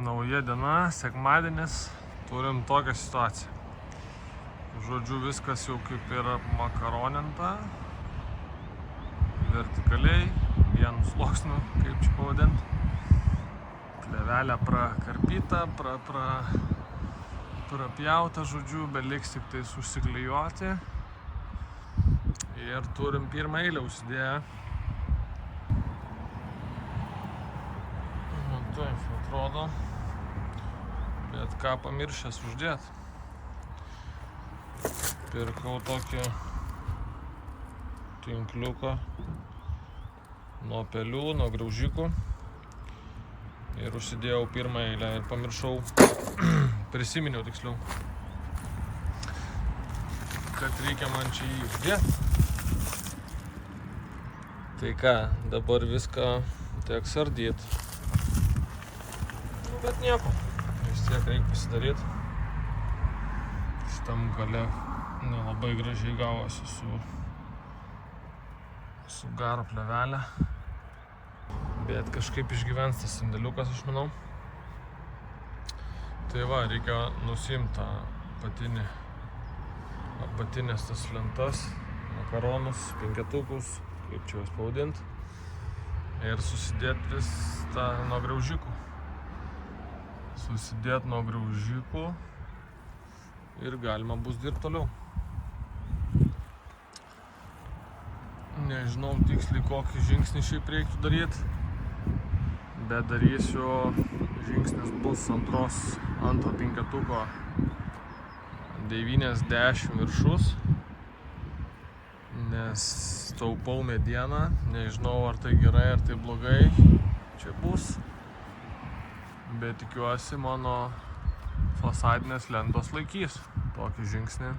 Nauja diena, sekmadienis, turim tokią situaciją. Žodžiu, viskas jau kaip ir makaroninta, vertikaliai, vienu sluoksniu, kaip čia pavadinti. Plėvelė prakarpyta, prapjauta, žodžiu, beliks tik tais užsiklijuoti. Ir turim pirmą eilę užsidėję. Taip atrodo, bet ką pamiršęs uždėt. Pirkau tokį tinkliuką nuo pelių, nuo graužikų ir užsidėjau pirmą eilę ir pamiršau, prisiminiau tiksliau, kad reikia man čia jį uždėti. Tai ką, dabar viską teks ardyti. Bet nieko, vis tiek reikia pasidaryti. Šitam gale nelabai gražiai gavosi su garo plėvelė. Bet kažkaip išgyvens tas sandėliukas, aš manau. Tai va, reikia nusiimti tą apatinės tas lentas, makaronus, penketukus, kaip čia juos pavadinti. Ir susidėti vis tą nuo graužikų. Susidėti nuo graužikų ir galima bus dirbti toliau. Nežinau tiksliai kokį žingsnį šiaip reiktų daryti, bet darysiu, žingsnis bus antro penketuko 90 viršus, nes taupau medieną, nežinau ar tai gerai ar tai blogai čia bus. Bet tikiuosi mano fasadinės lentos laikys tokį žingsnį.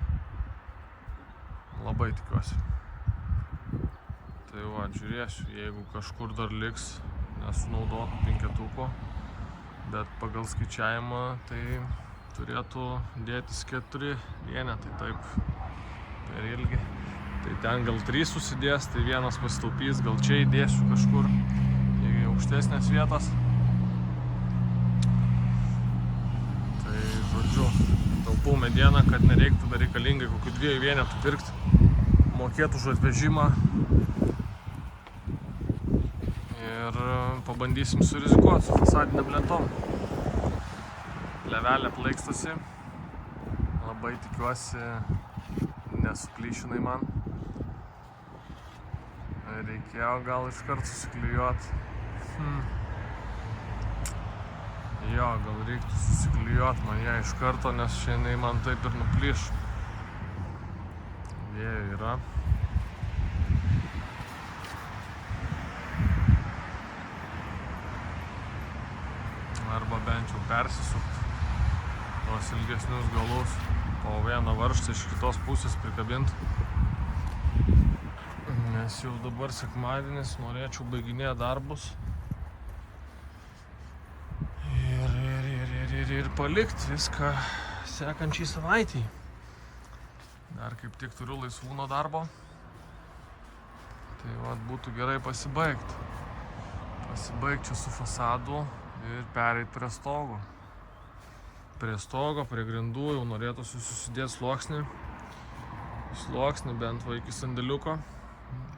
Labai tikiuosi. Tai va, žiūrėsiu, jeigu kažkur dar liks nesunaudotų penketuko, bet pagal skaičiavimą tai turėtų dėtis 4 vienetai, taip, per ilgi. Tai ten gal 3 susidės, tai vienas pasitaupys, gal čia įdėsiu kažkur į aukštesnės vietas. Žodžiu, taupau medieną, kad nereiktų bereikalingai kokių 2 vienetų pirkti, mokėti už atvežimą. Ir pabandysim surizikuoti su fasadinėm lentom. Plėvelė plaikstosi, labai tikiuosi nesuplyšinai man. Reikėjo gal iškart susiklijuoti. Jo, gal reiktų susiklijuoti man ją iš karto, nes šiandien man taip ir nuplyš. Vėjo yra. Arba bent jau persisukti tuos ilgesnius galus, po vieną varžtą iš kitos pusės prikabinti. Nes jau dabar sekmadienis, norėčiau baiginėti darbus. Ir palikti viską sekančiai savaitei. Dar kaip tik turiu laisvų nuo darbo. Tai vat būtų gerai pasibaigti. Pasibaigti čia su fasadu ir pereiti prie stogo. Prie stogo, prie grindų jau norėtųsi susidėti sluoksnį. Sluoksnį bent va iki sandėliuko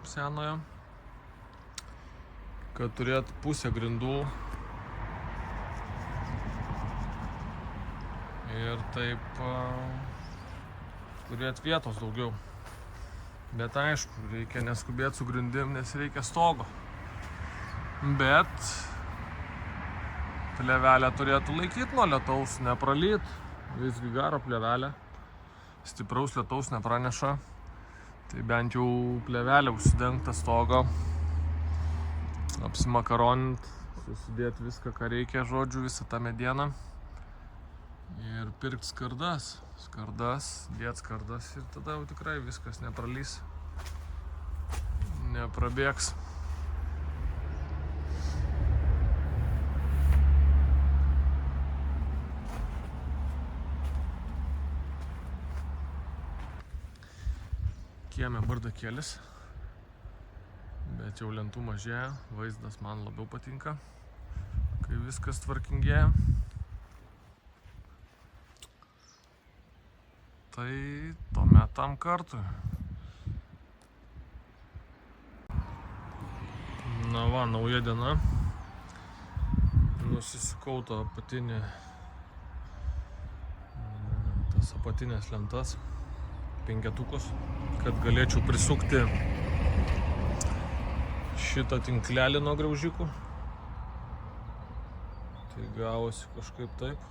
senojo. Kad turėtų pusę grindų. Ir taip turėti vietos daugiau. Bet aišku, reikia neskubėti su grindim, nes reikia stogo. Bet plėvelė turėtų laikyti nuo lietaus, nepralyt. Visgi garo plėvelė. Stipraus lietaus nepraneša. Tai bent jau plėvelė užsidengta stogo. Apsimakaronint, susidėti viską, ką reikia, žodžiu, visą tą medieną. Ir pirkti skardas, dėt skardas ir tada jau tikrai viskas nepralys, neprabėgs. Kieme bardakėlis, bet jau lentų mažėja, vaizdas man labiau patinka, kai viskas tvarkingėja. tai tuomet tam kartui. Na va, nauja diena. Nusisukau tą apatinį, tas apatinės lentas, penketukus, kad galėčiau prisukti šitą tinklelį nuo graužikų. Tai gavosi kažkaip taip.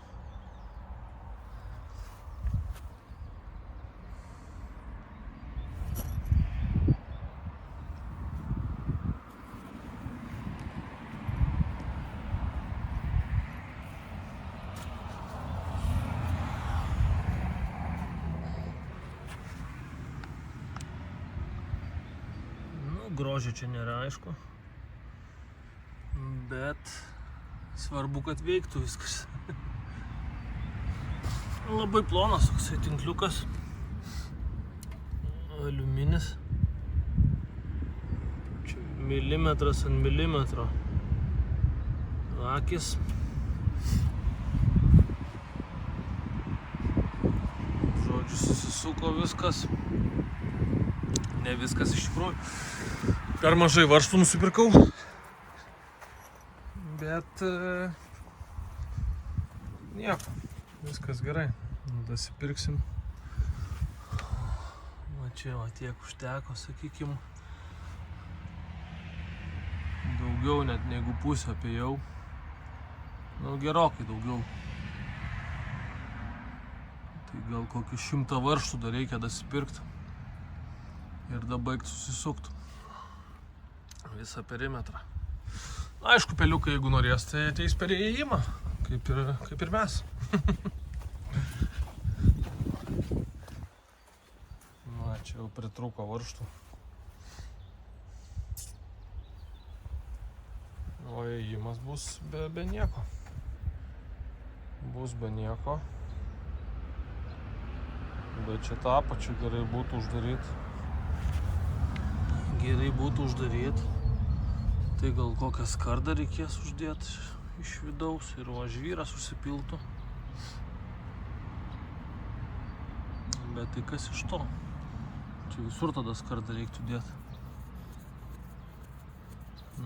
Grožio čia nėra, aišku, bet svarbu, kad veiktų viskas. Labai plonas toksai tinkliukas, aliuminis, čia milimetras ant milimetro akis. Žodžiu, susisuko viskas. Ne viskas iš tikrųjų. Per mažai varžtų nusipirkau. Bet nieko, viskas gerai. Dasipirksim. Va čia va tiek užteko, sakykim. Daugiau net negu pusę apėjau. Nu, gerokai daugiau. Tai gal kokį 100 varžtų dar reikia dasipirkti. Ir da baigt susisukt visą perimetrą. Aišku, peliukai, jeigu norės, tai ateis per įėjimą, kaip ir mes. Na, čia jau pritrūko varžtų. O įėjimas bus be nieko. Bus be nieko. Bet čia tą apačią gerai būtų uždaryti. Tai gal kokią skardą reikės uždėti iš vidaus ir va žvyras užsipiltų. Bet tai kas iš to? Čia visur tada skardą reiktų dėti.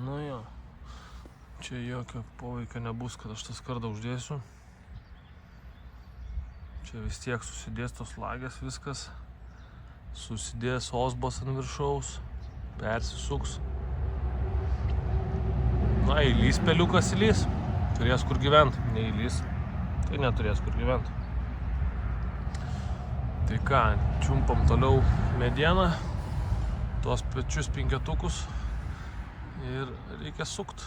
Nu jo, čia jokio poveikio nebus, kad aš tą skardą uždėsiu. Čia vis tiek susidės tos lagės viskas. Susidės osbos ant viršaus. Persisuks. Na, įlys peliukas įlys. Turės kur gyventi. Neįlys. Tai neturės kur gyventi. Tai ką, čiumpam toliau medieną. Tuos pečius penketukus. Ir reikia sukt.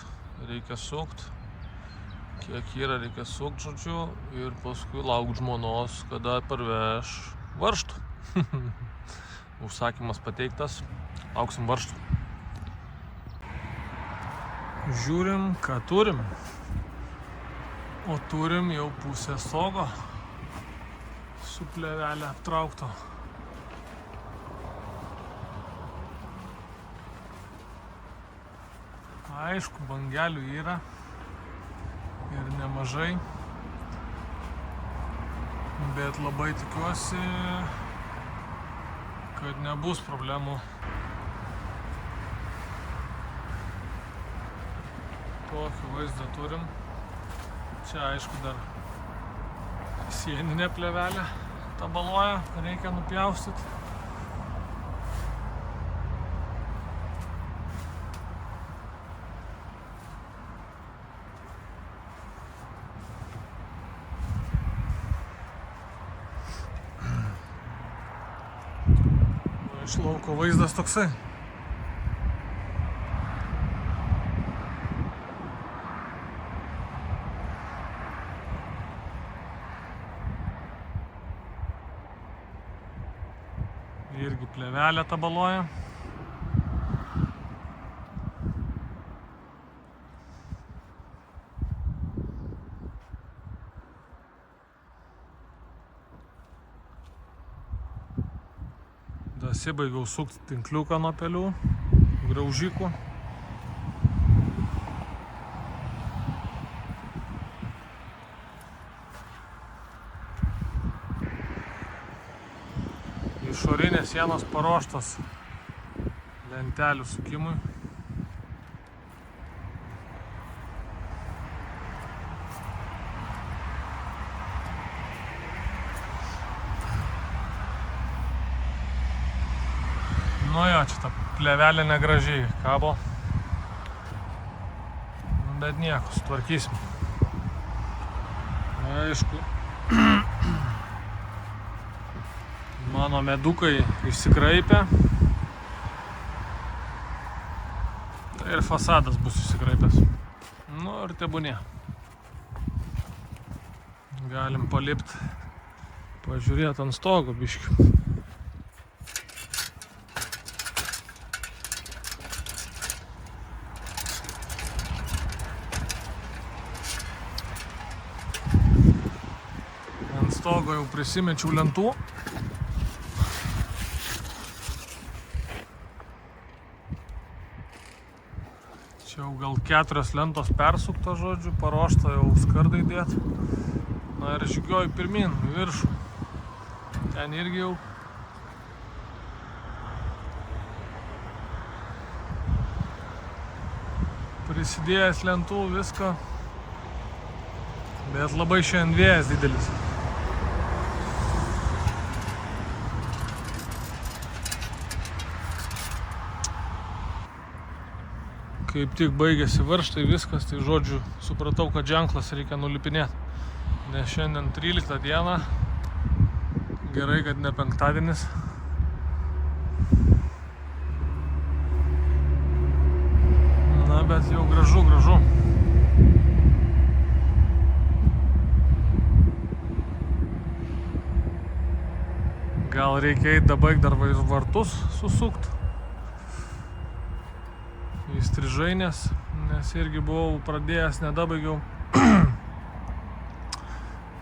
Kiek yra, reikia sukt, žodžiu. Ir paskui laukt žmonos, kada parveš varžtų. Užsakymas pateiktas. Lauksim varžtų. Žiūrim, ką turim. O turim jau pusę stogo su plėvelė aptraukto. Aišku, bangelių yra ir nemažai. Bet labai tikiuosi, kad nebus problemų. Tokį vaizdą turim. Čia aišku dar sieninė plėvelė tabaluoja, reikia nupjaustyti. Iš lauko vaizdas toksai. Irgi plėvelė tabaluoja. Dasibaigiau sukti tinkliuką nuo pelių, graužikų. išorinės sienos paruoštos lentelių sukimui. Nu jo, čia ta plevelė negražiai kabo. Bet nieko, sutvarkysim. Aišku, mano medukai išsikraipė. Tai ir fasadas bus išsikraipęs. Nu ir tebūnie. Galim palipt, pažiūrėti ant stogo biškį. Ant stogo jau prisimečiau lentų. Čia jau gal 4 lentos persukta, žodžiu, paruošta jau skardai dėt. Na ir žygiuoju pirmin, į viršų. Ten irgi jau prisidėjęs lentų viską. Bet labai šiandien vėjas didelis. Kaip tik baigėsi varžtai viskas, tai žodžiu, supratau, kad ženklas reikia nulipinėti. Nes šiandien 13 diena, gerai, kad ne penktadienis. Na, bet jau gražu. Gal reikia eit dabaig dar vartus susukt. Įstrižainės, nes irgi buvau pradėjęs, nedabaigiau.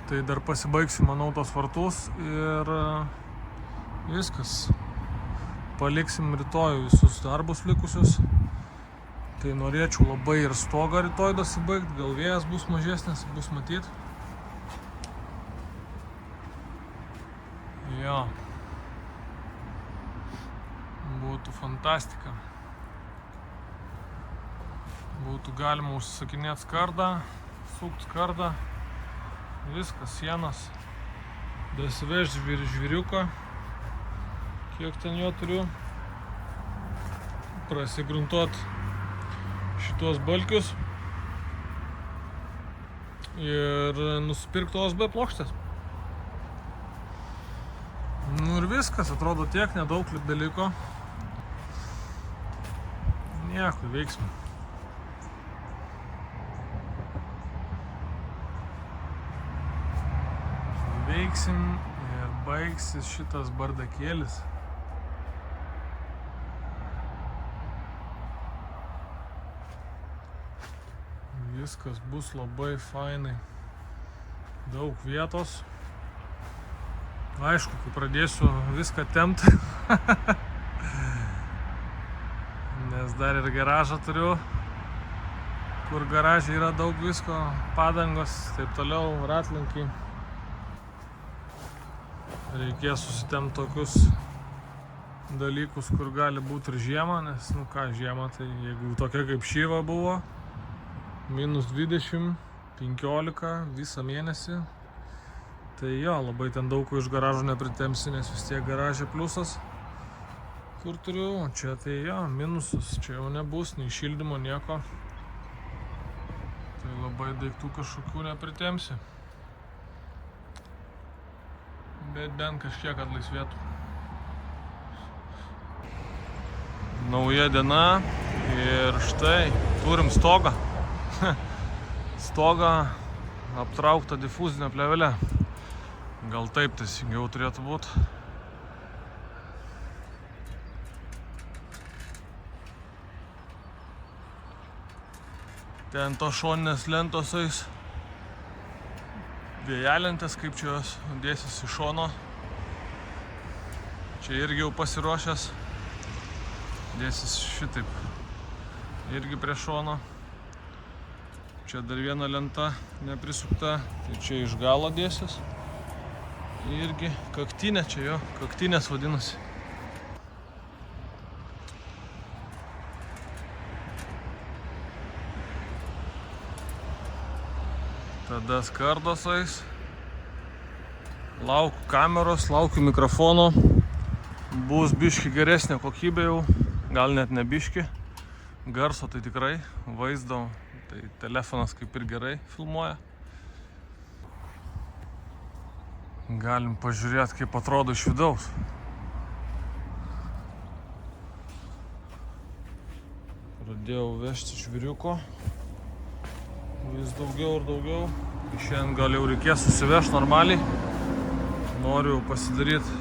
Tai dar pasibaigsiu, manau, tos vartus ir viskas. Paliksim rytoj visus darbus likusius. Tai norėčiau labai ir stogą rytoj dasibaigt, gal vėjas bus mažesnis, bus matyt. Jo. Būtų fantastika. Būtų galima užsisakinėti skardą, sukt skardą, viskas, sienas, dasivežti žviriuką, kiek ten jo turiu, prasigruntuot šitos balkius ir nusipirkti OSB plokštės. Nu ir viskas, atrodo tiek, nedaug beliko. Nieko, veiksim. Veiksim ir baigsis šitas bardakėlis. Viskas bus labai fainai. Daug vietos. Aišku, kai pradėsiu viską tempt. Nes dar ir garažą turiu. Kur garaže yra daug visko, padangos, taip toliau, ratlinkiai. Reikės susitempt tokius dalykus, kur gali būti ir žiemą, nes, nu ką, žiemą, tai jeigu tokia kaip šyva buvo, minus 20, 15 visą mėnesį, tai jo, labai ten daug ko iš garažo nepritempsi, nes vis tiek garaže pliusas, kur turiu, čia tai jo, minusus, čia jau nebus, nei šildymo, nieko, tai labai daiktų kažkokių nepritempsi. Bet bent kažkiek atlaisvėtų. Nauja diena ir štai turim stogą. Stogą aptrauktą difuzinę plėvelę. Gal taip teisingiau turėtų būti. Ten tos šoninės lentos eis. Vėjelentės, kaip čia jos dėsis iš šono. Čia irgi jau pasiruošęs. Dėsis šitaip. Irgi prie šono. Čia dar viena lenta neprisukta. Tai čia iš galo dėsis. Irgi kaktinė, čia jo, kaktinės vadinasi. Tada skardosais. Laukiu kameros, laukiu mikrofono. Bus biški geresnė kokybė jau, gal net ne biški. Garso tai tikrai, vaizdo, tai telefonas kaip ir gerai filmuoja. Galim pažiūrėti, kaip atrodo iš vidaus. Pradėjau vežti žviriuko. Vis daugiau ir daugiau. Šiandien gal jau reikės susivežti normaliai. Noriu pasidaryti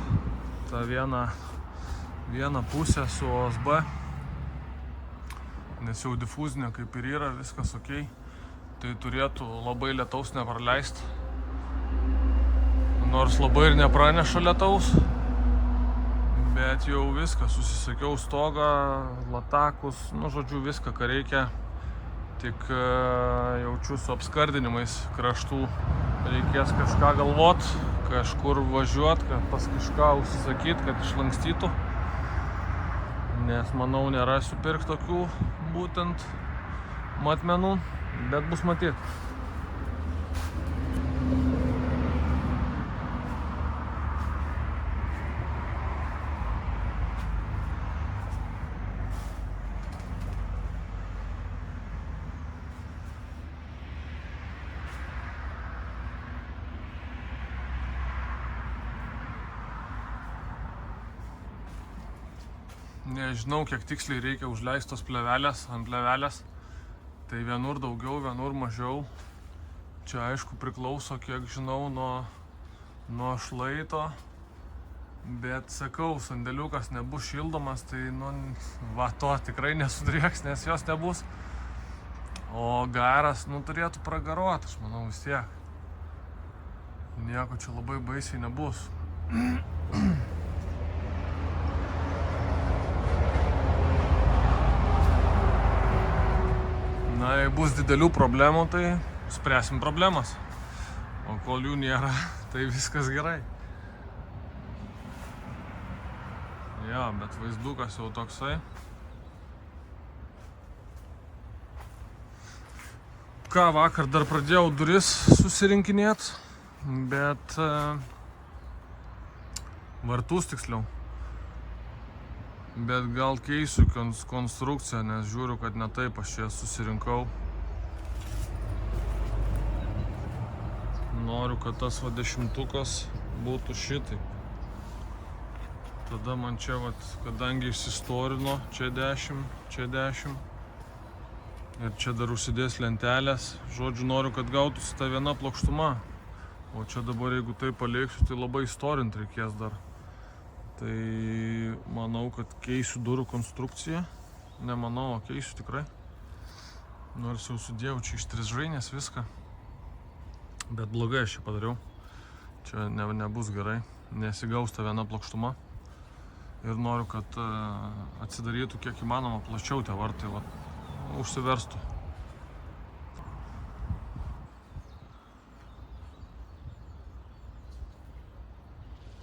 tą vieną pusę su OSB. Nes jau difuzinė kaip ir yra, viskas ok. Tai turėtų labai lietaus nepraleisti. Nors labai ir nepraneša lietaus. Bet jau viską, susisakiau stogą, latakus, nu žodžiu viską, ką reikia. Tik jaučiu su apskardinimais kraštų. Reikės kažką galvot, kažkur važiuot, kad pas kažką užsisakyt, kad išlankstytų. Nes manau nerasiu pirkti tokių būtent matmenų, bet bus matyt. Nežinau, kiek tiksliai reikia užleistos plevelės ant plevelės. Tai vienur daugiau, vienur mažiau. Čia aišku priklauso, kiek žinau, nuo šlaito. Bet sakau, sandėliukas nebus šildomas, tai va to tikrai nesudrieks, nes jos nebus. O garas, turėtų pragaruoti, aš manau vis tiek. Nieko čia labai baisiai nebus. Na, jei bus didelių problemų, tai spręsim problemas. O kol jų nėra, tai viskas gerai. Ja, bet vaizdukas jau toksai. Ką, vakar dar pradėjau duris susirinkinėt, bet vartus tiksliau. Bet gal keisiu konstrukciją, nes žiūriu, kad ne taip aš čia susirinkau. Noriu, kad tas 10-tukas būtų šitai. Tada man čia, kadangi išsistorino, čia 10, čia 10. Ir čia dar užsidės lentelės. Žodžiu, noriu, kad gautųsi ta viena plokštuma. O čia dabar, jeigu tai paliksiu, tai labai istorint reikės dar. Tai manau, kad keisiu durų konstrukciją. Nemanau, o keisiu tikrai. Nors jau sudėjau čia iš 3 žvainės viską. Bet blogai aš čia padariau. Čia nebus gerai. Nesigaus ta viena plokštuma. Ir noriu, kad atsidarytų kiek įmanoma plačiau tie vartai, užsiverstų.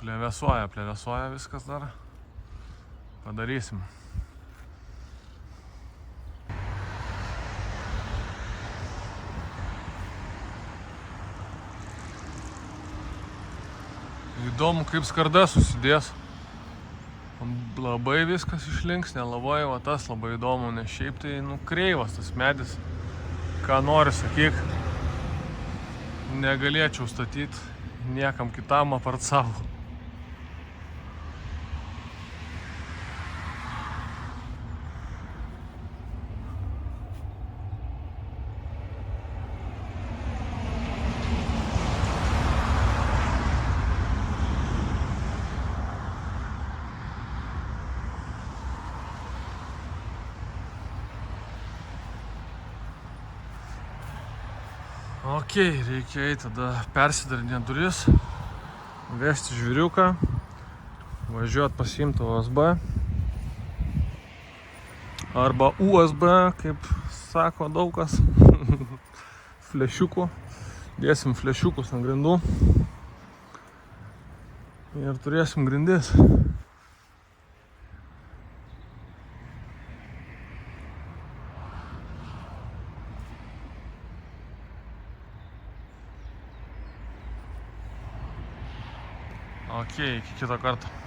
Plevėsuoja viskas dar. Padarysim. Įdomu, kaip skarda susidės. Labai viskas išlinks, nelabai, va tas labai įdomu, nes šiaip tai kreivas tas medis. Ką nori sakyk. Negalėčiau statyti niekam kitam apart savo. Ok, reikia eiti tada persidarinėti duris, vežti žviriuką, važiuoti pasiimti OSB arba USB, kaip sako daug kas, flešiukų, dėsim flešiukus ant grindų Ir turėsim grindis. Ok, iki kito karto.